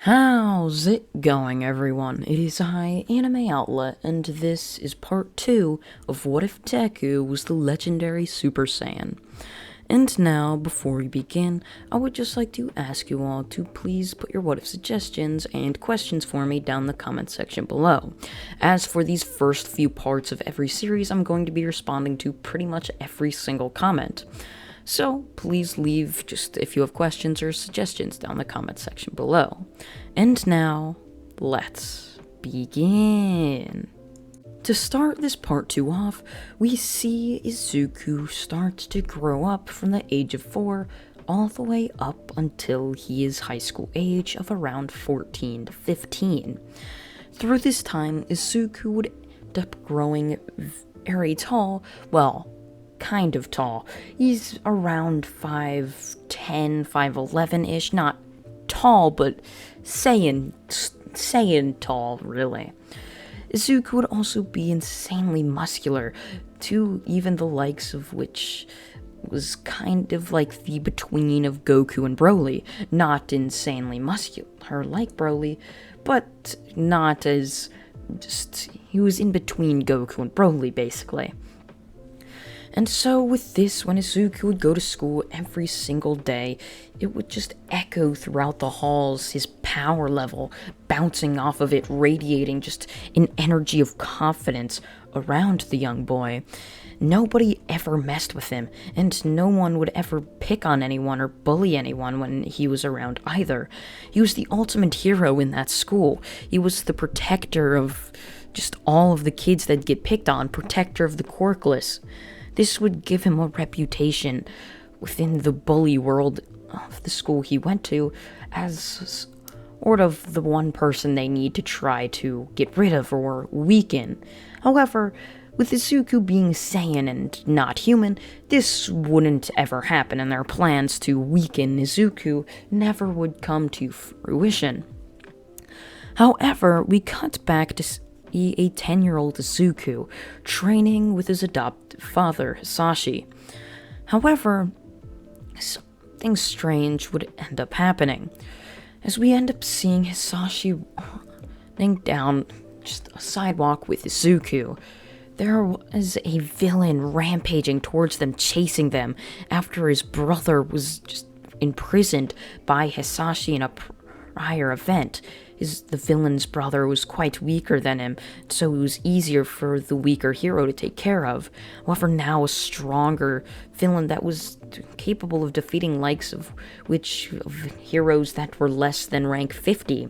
How's it going, everyone? It is I, Anime Outlet, and this is part 2 of What If Deku was the legendary Super Saiyan. And now, before we begin, I would just like to ask you all to please put your what if suggestions and questions for me down the comment section below. As for these first few parts of every series, I'm going to be responding to pretty much every single comment. So please leave just if you have questions or suggestions down the comment section below. And now, let's begin. To start this part 2 off, we see Izuku start to grow up from the age of 4 all the way up until he is high school age of around 14 to 15. Through this time, Izuku would end up growing very tall, well, kind of tall. He's around 5'10", 5'11"-ish, not tall, but Saiyan tall, really. Izuku would also be insanely muscular, to even the likes of which was kind of like the between of Goku and Broly. Not insanely muscular like Broly, but not as he was in between Goku and Broly, basically. And so with this, when Izuku would go to school every single day, it would just echo throughout the halls, his power level, bouncing off of it, radiating just an energy of confidence around the young boy. Nobody ever messed with him, and no one would ever pick on anyone or bully anyone when he was around either. He was the ultimate hero in that school. He was the protector of just all of the kids that get picked on, protector of the quirkless. This would give him a reputation within the bully world of the school he went to as sort of the one person they need to try to get rid of or weaken. However, with Izuku being Saiyan and not human, this wouldn't ever happen, and their plans to weaken Izuku never would come to fruition. However, we cut back to a 10-year-old Izuku training with his adoptive father, Hisashi. However, something strange would end up happening, as we end up seeing Hisashi running down just a sidewalk with Izuku. There was a villain rampaging towards them, chasing them, after his brother was just imprisoned by Hisashi in a prior event. The villain's brother was quite weaker than him, so it was easier for the weaker hero to take care of. However, now a stronger villain that was capable of defeating likes of heroes that were less than rank 50.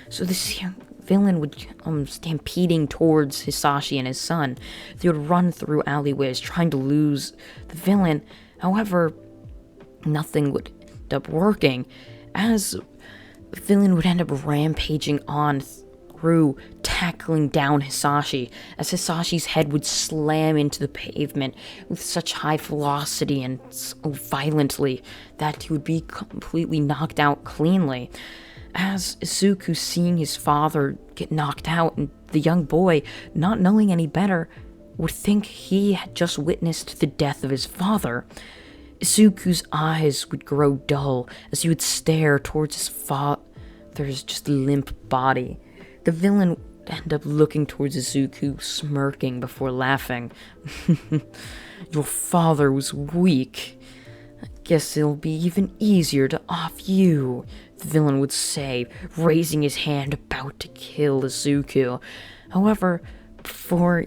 So this villain would stampeding towards Hisashi and his son. They would run through alleyways trying to lose the villain. However, nothing would end up working, as the villain would end up rampaging on through, tackling down Hisashi, as Hisashi's head would slam into the pavement with such high velocity and so violently that he would be completely knocked out cleanly. As Izuku, seeing his father get knocked out, and the young boy, not knowing any better, would think he had just witnessed the death of his father. Izuku's eyes would grow dull as he would stare towards his father's just limp body. The villain would end up looking towards Izuku, smirking before laughing. Your father was weak. I guess it'll be even easier to off you, the villain would say, raising his hand about to kill Izuku. However, before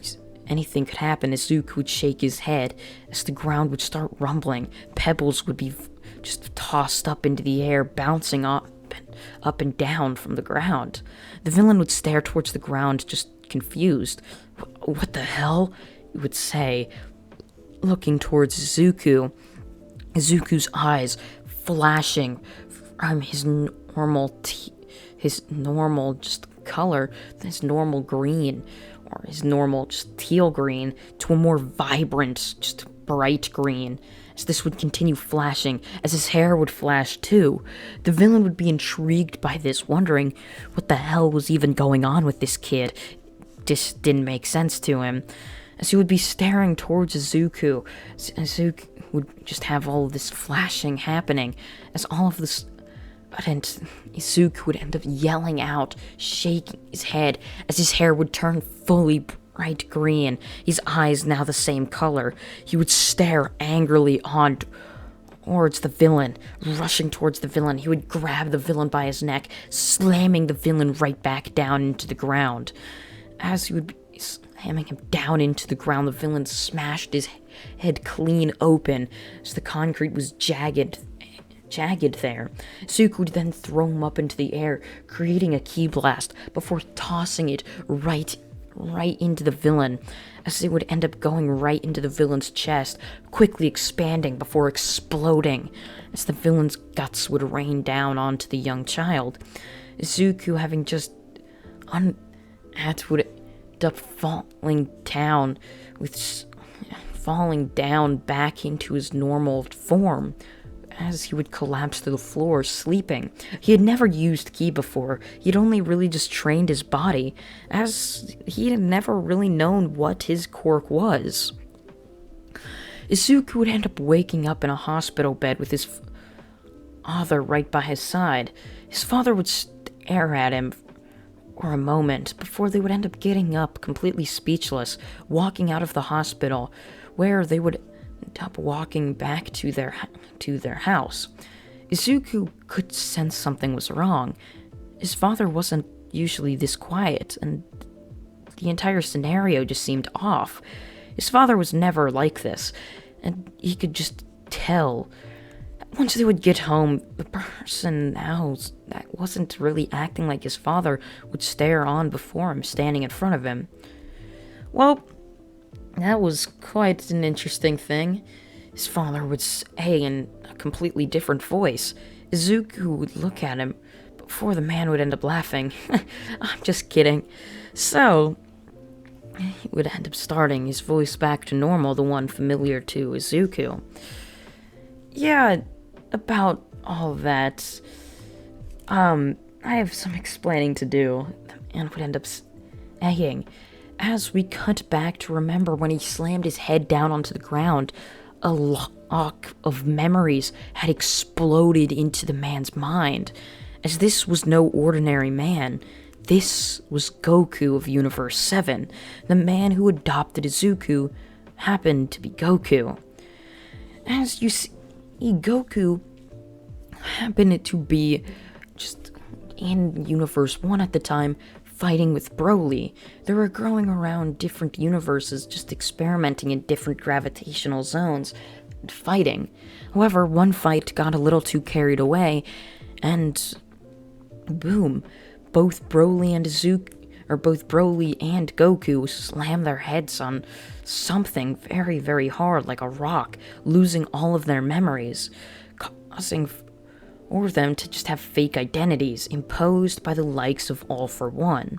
anything could happen, Izuku would shake his head as the ground would start rumbling. Pebbles would be just tossed up into the air, bouncing up and down from the ground. The villain would stare towards the ground, just confused. What the hell? He would say, looking towards Izuku. Izuku's eyes flashing from his normal just color, his normal green, or his normal just teal green, to a more vibrant, just bright green, as this would continue flashing, as his hair would flash too. The villain would be intrigued by this, wondering what the hell was even going on with this kid. This didn't make sense to him, as he would be staring towards Izuku. Izuku would just have all of this flashing happening, as all of this And Izuku would end up yelling out, shaking his head as his hair would turn fully bright green, his eyes now the same color. He would stare angrily on towards the villain, rushing towards the villain. He would grab the villain by his neck, slamming the villain right back down into the ground. As he would be slamming him down into the ground, the villain smashed his head clean open as the concrete was jagged there. Izuku would then throw him up into the air, creating a ki blast before tossing it right into the villain, as it would end up going right into the villain's chest, quickly expanding before exploding, as the villain's guts would rain down onto the young child. Izuku, having just would end up falling down back into his normal form, as he would collapse to the floor, sleeping. He had never used ki before. He had only really just trained his body, as he had never really known what his quirk was. Izuku would end up waking up in a hospital bed with his father right by his side. His father would stare at him for a moment before they would end up getting up, completely speechless, walking out of the hospital, where they would end up walking back to their house. Izuku could sense something was wrong. His father wasn't usually this quiet, and the entire scenario just seemed off. His father was never like this, and he could just tell. Once they would get home, the person now that wasn't really acting like his father would stare on before him, standing in front of him. Well, that was quite an interesting thing. His father would say in a completely different voice. Izuku would look at him before the man would end up laughing. I'm just kidding. So, he would end up starting his voice back to normal, the one familiar to Izuku. Yeah, about all that, I have some explaining to do, and would end up saying, as we cut back to remember when he slammed his head down onto the ground, a lock of memories had exploded into the man's mind, as this was no ordinary man. This was Goku of Universe 7. The man who adopted Izuku happened to be Goku. As you see, Goku happened to be just in Universe 1 at the time, fighting with Broly. They were growing around different universes, just experimenting in different gravitational zones, and fighting. However, one fight got a little too carried away, and boom, both Broly and Goku slammed their heads on something very, very hard, like a rock, losing all of their memories, causing or them to just have fake identities imposed by the likes of All For One.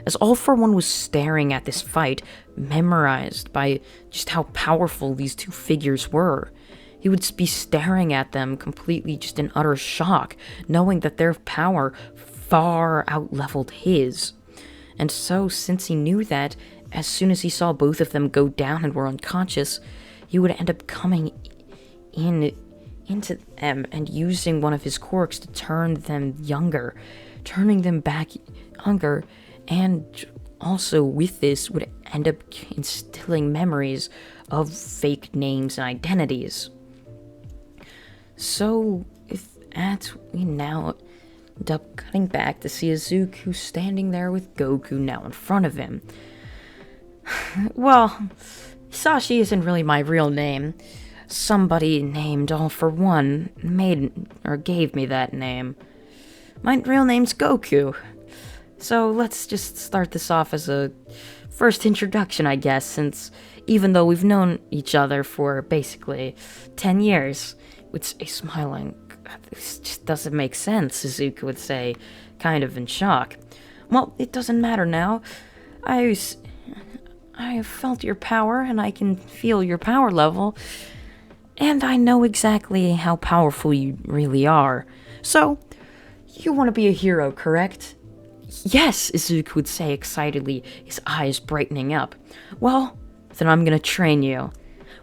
As All For One was staring at this fight, memorized by just how powerful these two figures were, he would be staring at them completely just in utter shock, knowing that their power far outleveled his. And so, since he knew that, as soon as he saw both of them go down and were unconscious, he would end up coming into them and using one of his quirks to turn them younger, turning them back younger, and also with this would end up instilling memories of fake names and identities. So, with that, we now end up cutting back to see Izuku standing there with Goku now in front of him. Well, Sashi isn't really my real name. Somebody named All For One gave me that name. My real name's Goku. So let's just start this off as a first introduction, I guess, since even though we've known each other for basically 10 years, with a smiling, this just doesn't make sense, Izuku would say, kind of in shock. Well, it doesn't matter now. I have felt your power, and I can feel your power level, and I know exactly how powerful you really are. So, you want to be a hero, correct? Yes, Izuku would say excitedly, his eyes brightening up. Well, then I'm gonna train you.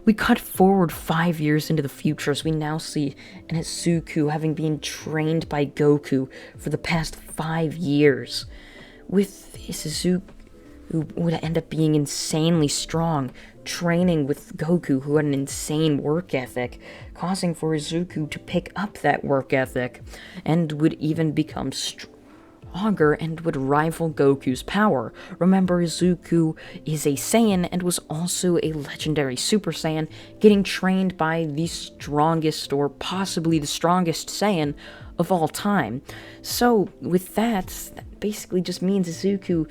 We cut forward 5 years into the future as we now see Izuku having been trained by Goku for the past 5 years. With Izuku, who would end up being insanely strong, training with Goku, who had an insane work ethic, causing for Izuku to pick up that work ethic, and would even become stronger and would rival Goku's power. Remember, Izuku is a Saiyan and was also a legendary Super Saiyan, getting trained by the strongest, or possibly the strongest Saiyan of all time. So, with that basically just means Izuku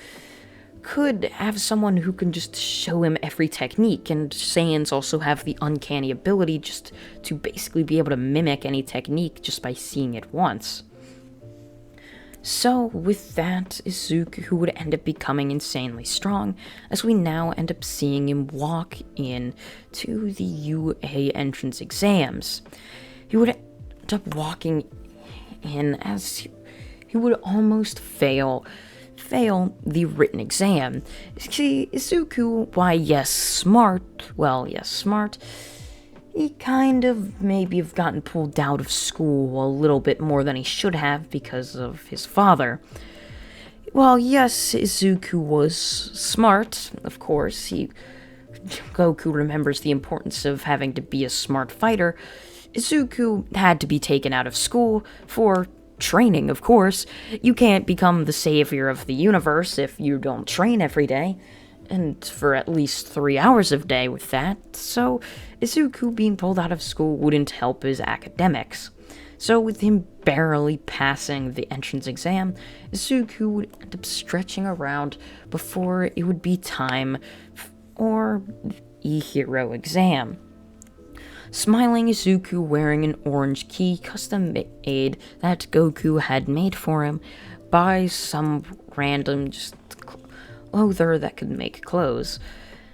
could have someone who can just show him every technique, and Saiyans also have the uncanny ability just to basically be able to mimic any technique just by seeing it once. So, with that, Izuku would end up becoming insanely strong, as we now end up seeing him walk in to the UA entrance exams. He would end up walking in as he would almost fail the written exam. See, Izuku, why, yes, smart, he kind of maybe have gotten pulled out of school a little bit more than he should have because of his father. Well, yes, Izuku was smart, of course. Goku remembers the importance of having to be a smart fighter. Izuku had to be taken out of school for training, of course. You can't become the savior of the universe if you don't train every day, and for at least 3 hours a day with that, so Izuku being pulled out of school wouldn't help his academics. So with him barely passing the entrance exam, Izuku would end up stretching around before it would be time for the E-Hero exam. Smiling, Izuku wearing an orange key custom made that Goku had made for him by some random clother that could make clothes.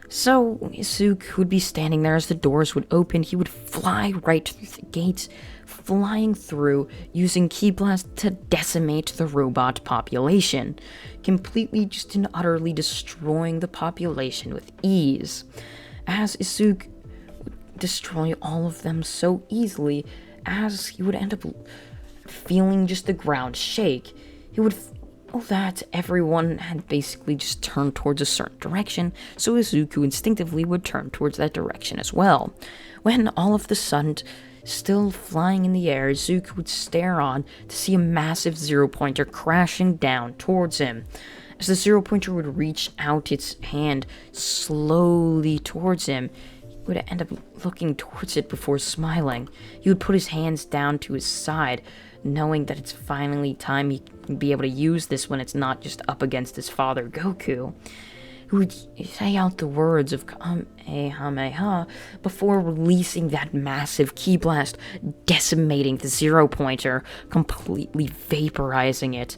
So Izuku would be standing there as the doors would open. He would fly right through the gates, flying through, using Ki Blast to decimate the robot population, completely just and utterly destroying the population with ease. As Izuku destroy all of them so easily, as he would end up feeling just the ground shake. He would feel that everyone had basically just turned towards a certain direction, so Izuku instinctively would turn towards that direction as well. When all of the sudden, still flying in the air, Izuku would stare on to see a massive zero-pointer crashing down towards him. As the zero-pointer would reach out its hand slowly towards him, would end up looking towards it before smiling. He would put his hands down to his side, knowing that it's finally time he can be able to use this when it's not just up against his father, Goku. He would say out the words of Kamehameha before releasing that massive Ki Blast, decimating the zero-pointer, completely vaporizing it.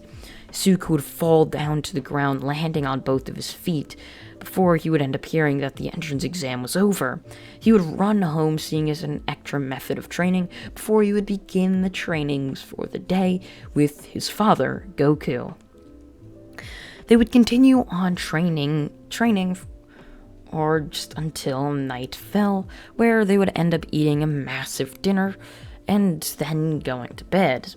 Izuku would fall down to the ground, landing on both of his feet, before he would end up hearing that the entrance exam was over. He would run home, seeing as an extra method of training, before he would begin the trainings for the day with his father, Goku. They would continue on training, or just until night fell, where they would end up eating a massive dinner, and then going to bed.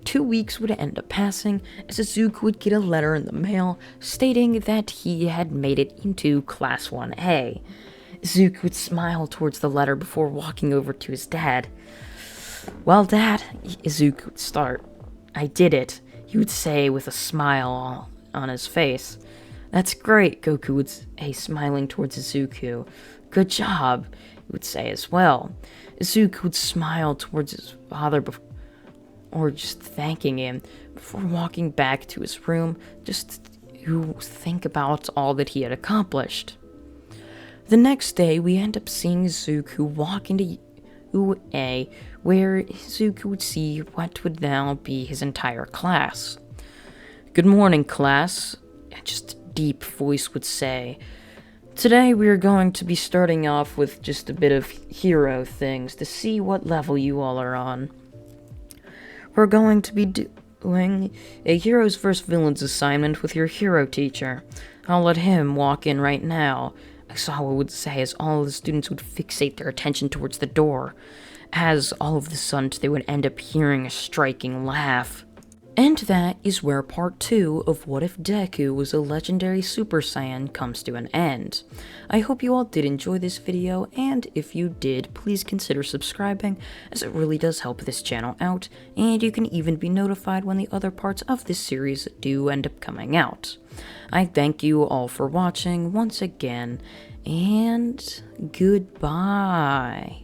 2 weeks would end up passing, as Izuku would get a letter in the mail stating that he had made it into Class 1A. Izuku would smile towards the letter before walking over to his dad. "Well, Dad," Izuku would start. "I did it," he would say with a smile on his face. "That's great," Goku would say, smiling towards Izuku. "Good job," he would say as well. Izuku would smile towards his father or just thanking him before walking back to his room, just to think about all that he had accomplished. The next day, we end up seeing Izuku walk into UA, where Izuku would see what would now be his entire class. "Good morning, class," just a deep voice would say. "Today we are going to be starting off with just a bit of hero things to see what level you all are on. We're going to be doing a Heroes vs. Villains assignment with your hero teacher. I'll let him walk in right now. I saw what it would say as all of the students would fixate their attention towards the door, as all of the sudden they would end up hearing a striking laugh. And that is where part 2 of What If Deku Was a Legendary Super Saiyan comes to an end. I hope you all did enjoy this video, and if you did, please consider subscribing, as it really does help this channel out, and you can even be notified when the other parts of this series do end up coming out. I thank you all for watching once again, and goodbye.